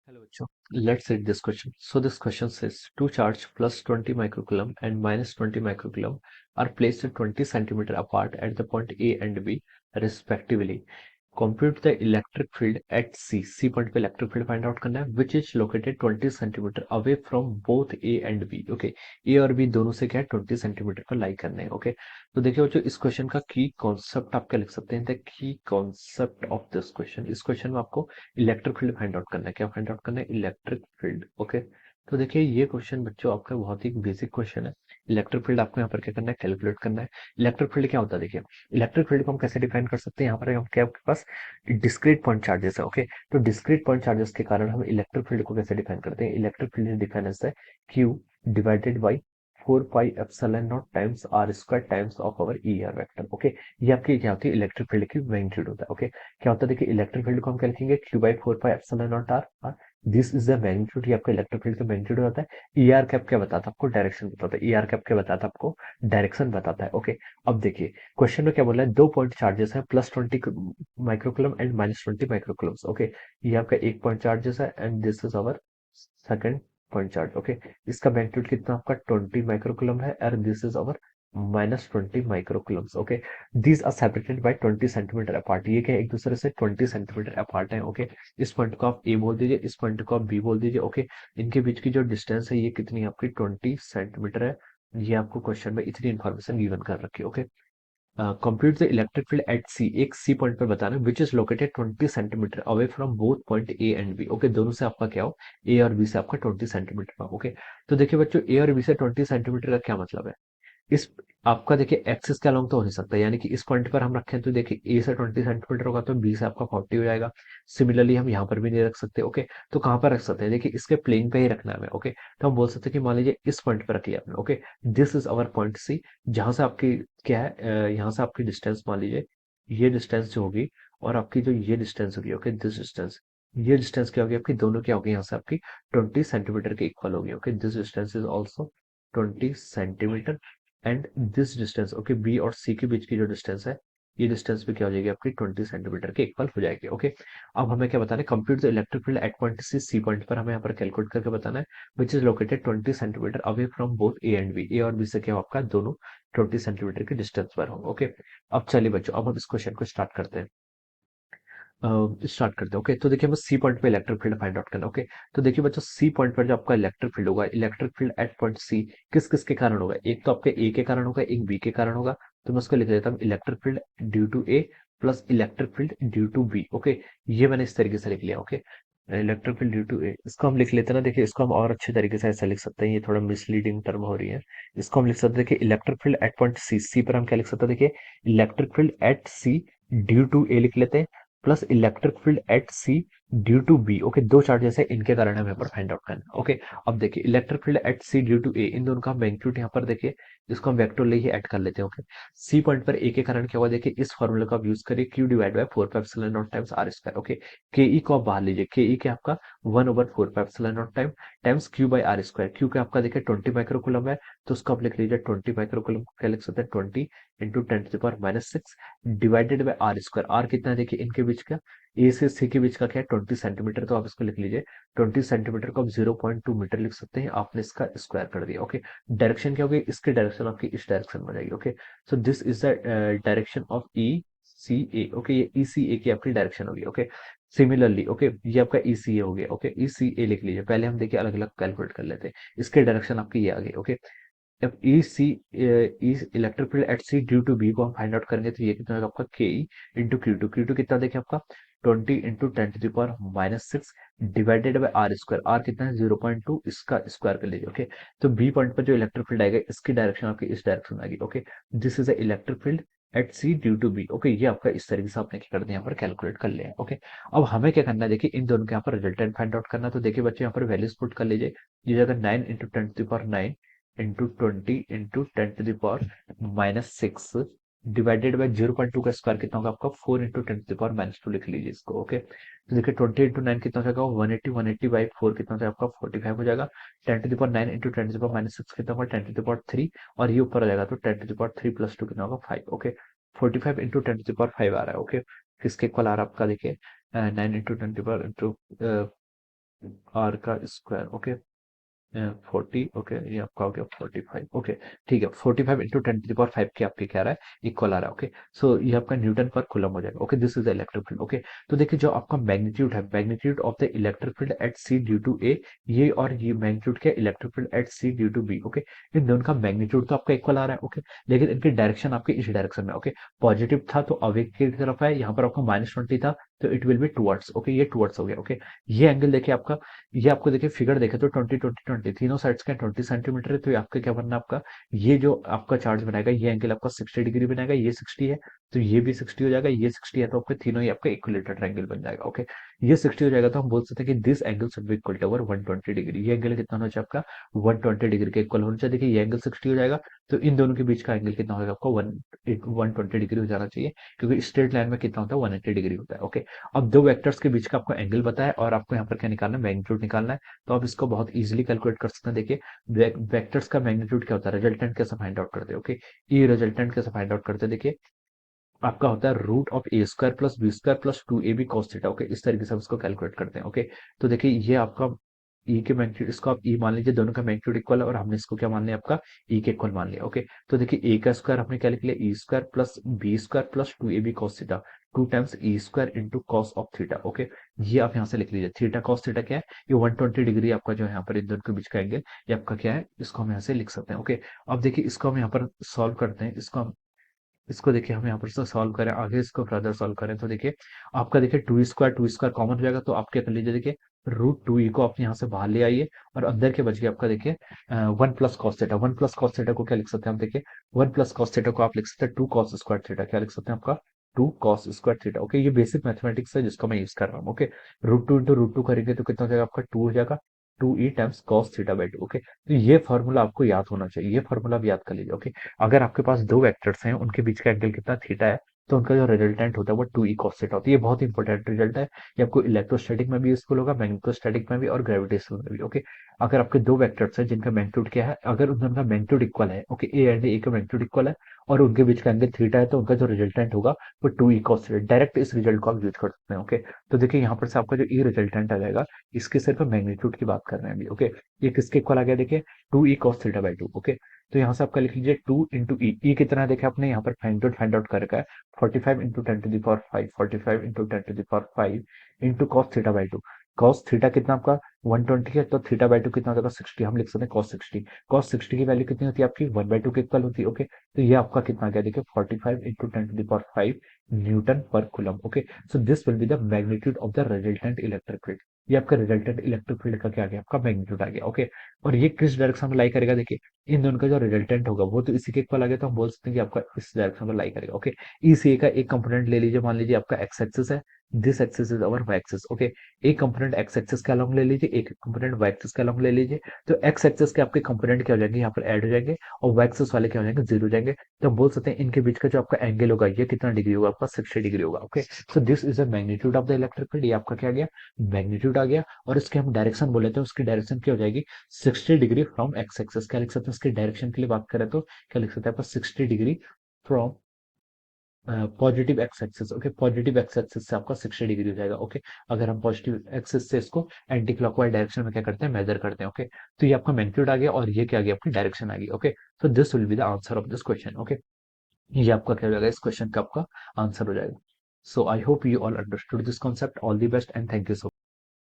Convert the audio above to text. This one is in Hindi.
Hello, bachcho. Let's read this question. So this question says two charge plus 20 microcoulomb and minus 20 microcoulomb are placed 20 centimeter apart at the point A and B respectively. Compute the electric field at C. C point पे electric field find out करना है which is located 20 centimeter away from both A and B. Okay, A और B दोनों से क्या है 20 centimeter पर लाई करना है. Okay, तो देखिए बच्चों इस क्वेश्चन का की कॉन्सेप्ट आप क्या लिख सकते हैं. The key concept of this question. इस क्वेश्चन में आपको इलेक्ट्रिक फील्ड फाइंड आउट करना है. क्या फाइंड आउट करना है? Electric field. ओके, तो देखिए ये क्वेश्चन बच्चों आपका बहुत ही बेसिक क्वेश्चन है. इलेक्ट्रिक फील्ड आपको यहाँ पर क्या करना है? कैलकुलेट करना है. इलेक्ट्रिक फील्ड क्या होता है? देखिए इलेक्ट्रिक फील्ड को हम कैसे डिफाइन कर सकते हैं. यहाँ पर क्या आपके पास डिस्क्रीट पॉइंट चार्जेस है. ओके, तो डिस्क्रीट पॉइंट चार्जेस के कारण हम इलेक्ट्रिक फील्ड को कैसे डिफाइन करते हैं? Electric field define as Q divided by 4 pi epsilon naught times R square times of our E R vector. Okay, ये आपकी क्या होती है? इलेक्ट्रिक फील्ड की मैग्नीट्यूड होता है. ओके, क्या होता है? देखिए इलेक्ट्रिक फील्ड को हम क्या लिखेंगे? Q by 4 pi epsilon naught R. This is the magnitude. ये आपका इलेक्ट्रिक फील्ड का मैग्नीट्यूड होता है. ई आर कैप क्या बताता है आपको? डायरेक्शन बताता है. ई आर कैप क्या बताता है आपको? डायरेक्शन बताता है. ओके, अब देखिए क्वेश्चन में क्या बोला है? दो पॉइंट चार्जेस है plus 20 microcoulomb and minus 20 microcoulombs. Okay, ये आपका एक पॉइंट चार्जेस है and this is our second point charge. Okay, इसका मैग्नीट्यूड कितना आपका 20 माइक्रोकुलम है और this is our minus 20 microcoulombs. Okay, these are separated by 20 centimetre apart. ये क्या एक दूसरे से 20 सेंटीमीटर अपार्ट है. ओके, इस पॉइंट को आप ए बोल दीजिए, इस पॉइंट को आप बी बोल दीजिए. ओके, इनके बीच की जो डिस्टेंस है ये कितनी है आपकी? 20 सेंटीमीटर है. ये आपको क्वेश्चन में इतनी इन्फॉर्मेशन गिवन कर रखी है. Okay, compute the electric field at C. एक सी पॉइंट पर बताना which is located 20 centimetre away from both point A and B. Okay, दोनों से आपका क्या हो? ए और बी से आपका 20 सेंटीमीटर का. ओके, तो देखिए बच्चों ए और बी से 20 सेंटीमीटर का क्या मतलब है? इस आपका देखिए एक्सिस के अलोंग तो हो नहीं सकता, यानी कि इस पॉइंट पर हम रखें तो देखिए ए से 20 सेंटीमीटर होगा तो बी से आपका 40 हो जाएगा. सिमिलरली हम यहाँ पर भी नहीं रख सकते. ओके, तो कहाँ पर रख सकते हैं? देखिए इसके प्लेन पे ही रखना है हमें. ओके, तो हम बोल सकते हैं कि मान लीजिए इस पॉइंट पर रखिए आपने. Okay, this is our point C. जहां से आपकी क्या है यहाँ से आपकी डिस्टेंस मान लीजिए ये डिस्टेंस जो होगी और आपकी जो ये डिस्टेंस होगी. ओके, दिस डिस्टेंस, ये डिस्टेंस क्या होगी आपकी? दोनों क्या होगी यहाँ से आपकी 20 सेंटीमीटर के इक्वल होगी. Okay, this distance is also 20 centimetre and this distance. Okay, B और सी के बीच की जो डिस्टेंस है ये डिस्टेंस भी क्या हो जाएगी आपकी? 20 सेंटीमीटर के इक्वल हो जाएगी. ओके, अब हमें क्या बताना है? Compute the electric field at point C. C point पर हमें यहाँ पर कैलकुलेट करके बताना है which is located 20 centimetre away from both A and B. A और बी से क्या हो आपका? दोनों 20 सेंटीमीटर की डिस्टेंस पर हो. ओके, अब चलिए बच्चों अब हम इस क्वेश्चन को स्टार्ट करते हैं. स्टार्ट करते हैं. ओके, तो देखिए हमें सी पॉइंट पे इलेक्ट्रिक फील्ड फाइंड आउट करना. ओके, तो देखिए बच्चों सी पॉइंट पर जो आपका इलेक्ट्रिक फील्ड होगा, electric field at point C किस किस के कारण होगा? एक तो आपके ए के कारण होगा, एक बी के कारण होगा. तो मैं उसको लिख देता हूँ electric field due to A plus electric field due to B. Okay, ये मैंने इस तरीके से लिख लिया. Okay, electric field due to A इसको हम लिख लेते हैं ना. देखिए इसको हम और अच्छे तरीके से ऐसा लिख सकते हैं, ये थोड़ा मिसलीडिंग टर्म हो रही है. इसको हम लिख सकते हैं देखिए electric field at point C. C पर हम क्या लिख सकते हैं? देखिए electric field at C due to A लिख लेते हैं plus electric field at C due to B. Okay, दो चार्जेस है इनके कारण हमें यहाँ पर फाइंड आउट करना. ओके, अब देखिए electric field at C due to A, इन दोनों का मैग्नीट्यूड यहाँ पर देखिए इसको हम वेक्टर ले ही ऐड कर लेते हैं. ओके, सी पॉइंट पर ए के कारण क्या हुआ? देखिए इस फॉर्मूला का यूज करिए Q divide by 4 pi epsilon naught times R square. Okay, K E को आप बाहर लीजिए. के ई के आपका 1/4 pi epsilon naught times Q by R square. Q का आपका देखिए 20 माइक्रोकुलम है तो उसको आप लिख लीजिए 20 माइक्रोकुलम. क्या लिख सकते हैं? 20 into 10⁻⁻⁶ divided by R square. R कितना है देखिए इनके बीच का? ए से सी के बीच का क्या है? 20 सेंटीमीटर. तो आप इसको लिख लीजिए 20 सेंटीमीटर को आप 0.2 मीटर लिख सकते हैं. आपने इसका स्क्वायर कर दिया. ओके, डायरेक्शन क्या होगी? इसकी डायरेक्शन आपकी इस डायरेक्शन में जाएगी. Okay, so this is the direction of E C A. Okay, ये ई सी ए की आपकी डायरेक्शन होगी. ओके, सिमिलरली ओके ये आपका ई सी ए हो गया. ओके, ई सी ए लिख लीजिए. पहले हम देखिए अलग अलग कैलकुलेट कर लेते हैं. इसके डायरेक्शन आपकी ये आ गई. ओके, अब E C electric field at C due to B को हम फाइंड आउट करेंगे तो ये कितना होगा आपका? K E into Q two. Q two कितना देखिए आपका 20 into 10⁻⁻⁶ divided by R square. R कितना है? 0.2. इसका स्क्वायर कर लीजिए. ओके, तो बी पॉइंट पर जो इलेक्ट्रिक फील्ड आएगा इसकी डायरेक्शन आपकी इस डायरेक्शन में आएगी. Okay, this is a electric field at C due to B. Okay, ये आपका इस तरीके से आपने क्या कर दिया? यहाँ पर कैलकुलेट कर लिया. ओके, अब हमें क्या करना है? देखिए इन दोनों के यहाँ पर रिजल्टेंट फाइंड आउट करना. तो देखिए बच्चे यहाँ पर वैल्यूज पुट कर लीजिए. ये जगह 9 into 10⁻9 into 20 into 10⁻⁻�6 divided by 0.2 का स्क्वायर कितना होगा आपका? 4 इंटू 10⁻⁻2 लिख लीजिए इसको. ओके, तो देखिए 20 इंटू 9 कितना हो जाएगा? 180. 180 बाई 4 कितना हो जाएगा आपका? 45 हो जाएगा. 10⁻9 इंटू 10⁻⁻6 कितना होगा? 10⁻3. और ये ऊपर आ जाएगा तो 10⁻3 प्लस 2 कितना होगा? 5. ओके, 45 इंटू 10⁻5 आ रहा है. ओके, किसके इक्वल आ रहा है आपका? देखिए 9 इंटू 10 इंटू आर का स्क्वायर, ओके 40, ओके ये आपका हो गया 45, ओके ठीक है। 45 इंटू 10 to the power 5 के आपके क्या आ रहा है, इक्वल आ रहा है, ओके। सो ये आपका न्यूटन पर कूलम हो जाएगा, okay. This is the electric field, okay. तो देखिए जो आपका मैग्नीट्यूड है, magnitude of the electric field at C due to A, ये और ये मैग्नीट्यूड क्या, electric field at C due to B, okay. इन दोनों का मैग्नीट्यूड तो आपका इक्वल आ रहा है, ओके, लेकिन इनकी डायरेक्शन आपकी इस डायरेक्शन में, ओके। पॉजिटिव था तो अवे की तरफ है, यहाँ पर आपका -20 था तो it will be towards, okay, ये टुवर्ड्स हो गया, ओके। ये एंगल देखिए आपका, ये आपको देखिए फिगर देखे तो 20 20 20 तीनों साइड्स का 20 सेंटीमीटर है, तो ये आपका क्या बनना है आपका, ये जो आपका चार्ज बनाएगा ये एंगल आपका 60 डिग्री बनाएगा, ये 60 है तो ये भी 60 हो जाएगा, ये 60 है तो आपके तीनों ही आपका इक्विलेटरल एंगल बन जाएगा, ओके। ये 60 हो जाएगा तो हम बोल सकते हैं कि this angle should be equal to over 120 degree. ये एंगल कितना होना चाहिए आपका, 120 डिग्री के इक्वल होना चाहिए। देखिए ये एंगल 60 हो जाएगा तो इन दोनों के बीच का एंगल कितना होगा आपका 120 डिग्री हो जाना चाहिए, क्योंकि स्ट्रेट लाइन में कितना होता है 180 डिग्री होता है, ओके। अब दो वेक्टर्स के बीच का आपको एंगल बताया और आपको यहाँ पर क्या निकालना है, मैग्नीट्यूड निकालना है। तो आप इसको बहुत इजीली कैलकुलेट कर सकते हैं। देखिए वेक्टर्स का मैग्नीट्यूड क्या होता है, रिजल्टेंट कैसे फाइंड आउट करते हैं, ओके। ये रिजल्टेंट कैसे फाइंड आउट करते हैं, देखिए आपका होता है root of A square plus B square plus 2ab cos theta, okay. इस तरीके से हम इसको कैलकुलेट करते हैं, ओके। तो देखिए ये आपका ई के मैग्नीट्यूड, इसको आप ई मान लीजिए, दोनों का मैग्नीट्यूड इक्वल है और हमने इसको क्या मान लिया आपका ई के इक्वल मान लिया, ओके। तो देखिए ए का स्क्वायर हमने क्या लिख लिया, E square plus B square plus 2ab cos theta, 2 times E square into cos of theta, okay. ये आप यहाँ से लिख लीजिए, थीटा कॉस थीटा क्या है, ये 120 डिग्री आपका जो है यहाँ पर इन दोनों के बीच का एंगल, ये आपका क्या है, इसको हम यहाँ से लिख सकते हैं, ओके। अब देखिए इसको हम यहाँ पर सॉल्व करते हैं, इसको देखिए हम यहाँ पर से सॉल्व करें, आगे इसको फर्दर सॉल्व करें तो देखिए आपका देखिए टू स्क्वायर कॉमन हो जाएगा, तो आप क्या कर लीजिए, देखिए √2e को आप यहाँ से बाहर ले आइए और अंदर के बच गया आपका देखिए 1 plus cos theta. 1 plus cos theta को क्या लिख सकते हैं हम, देखिए 1 प्लस कॉस थीटा को आप लिख सकते हैं 2 cos स्क्वायर थीटा, क्या लिख सकते हैं आपका 2 cos स्क्वायर थीटा, ओके। ये बेसिक मैथमेटिक्स है जिसको मैं यूज कर रहा हूँ, ओके। √2 इंटू √2 करेंगे तो कितना हो जाएगा आपका 2 हो जाएगा, 2e times cos theta by 2, okay. तो ये फॉर्मूला आपको याद होना चाहिए, ये फॉर्मूला भी याद कर लीजिए, ओके। अगर आपके पास दो वेक्टर्स हैं उनके बीच का एंगल कितना थीटा है, तो उनका जो रिजल्टेंट होता है वो 2e cos थीटा होता है। ये बहुत इंपॉर्टेंट रिजल्ट है, ये आपको इलेक्ट्रोस्टैटिक में भी यूजफुल होगा, मैग्नेटोस्टैटिक में भी और ग्रेविटेशनल में भी, ओके। अगर आपके दो वेक्टर्स हैं जिनका मैग्नीट्यूड क्या है, अगर उनका मैग्नीट्यूड इक्वल है, ओके, ए एंड ए का मैग्नीट्यूड इक्वल है और उनके बीच का एंगल थीटा है, तो उनका जो रिजल्टेंट होगा वो 2e cos थीटा, डायरेक्ट इस रिजल्ट को आप यूज कर सकते हैं, ओके। तो देखिए यहाँ पर से आपका जो ई रिजल्टेंट आ जाएगा, इसके सिर्फ मैग्नीट्यूड की बात कर रहे हैं अभी, ओके। ये किसके इक्वल आ गया, देखिए 2e cos theta by 2, okay. तो यहाँ से आपका लिख लीजिए 2 इंटू ई कितना है, देखिए आपने यहाँ पर फाइंड आउट कर रखा है 45 into 10 to the power 5, 45 into 10 to the power 5 into cos theta by 2। Cos theta कितना आपका 120 है, तो थीटा बाई 2 कितना हो जाएगा 60, हम लिख सकते हैं कॉस 60। कॉस 60 की वैल्यू कितनी होती है आपकी 1/2 के इक्वल होती है, ओके। तो ये आपका कितना आ गया, देखिए 45 into 10 to the power 5 newton per coulomb, okay. So this will be the magnitude of the resultant electric field. ये आपका रिजल्टेंट इलेक्ट्रिक फील्ड का क्या आ गया, आपका मैग्नीट्यूड आ गया, ओके। और ये किस डायरेक्शन में लाई करेगा, देखिए इन दोनों का जो रिजल्टेंट होगा वो तो इसी के इक्वल आ गया, तो हम बोल सकते हैं कि आपका इस डायरेक्शन में लाई करेगा, ओके। इस ए का एक कंपोनेंट ले लीजिए, मान लीजिए आपका एक्स एक्सिस है, this axis is our Y axis, okay. एक कंपोनेंट एक्स एक्सिस के अलोंग ले लीजिए, एक कंपोनेंट वाई एक्सिस के अलोंग ले लीजिए। तो एक्स एक्सिस के आपके कंपोनेंट क्या हो जाएंगे, यहाँ पर ऐड हो जाएंगे और वाई एक्सिस वाले क्या हो जाएंगे, जीरो हो जाएंगे। तो हम बोल सकते हैं इनके बीच का जो आपका एंगल होगा ये कितना डिग्री होगा, आपका 60 डिग्री होगा, okay. So this is the magnitude of the electric field, ये आपका क्या आ गया, मैग्नीट्यूड आ गया। और इसके हम डायरेक्शन बोले थे, उसकी डायरेक्शन क्या हो जाएगी 60 डिग्री फ्रॉम एक्स एक्सिस। क्या लिख सकते हैं इसकी डायरेक्शन के लिए बात करें तो क्या लिख सकते हैं आपका 60 degree from positive x axis, okay. Positive x axis से आपका 60 डिग्री हो जाएगा, ओके। अगर हम पॉजिटिव एक्सिस से इसको एंटी क्लॉकवाइज डायरेक्शन में क्या करते हैं, मेजर करते हैं, ओके। तो ये आपका मैग्नीट्यूड आ गया और ये क्या आ गया, आपकी डायरेक्शन आ गई, okay. So this will be the answer of this question, okay. ये आपका क्या हो जाएगा, इस क्वेश्चन का आपका आंसर हो जाएगा। So I hope you all understood this concept, all the best and thank you so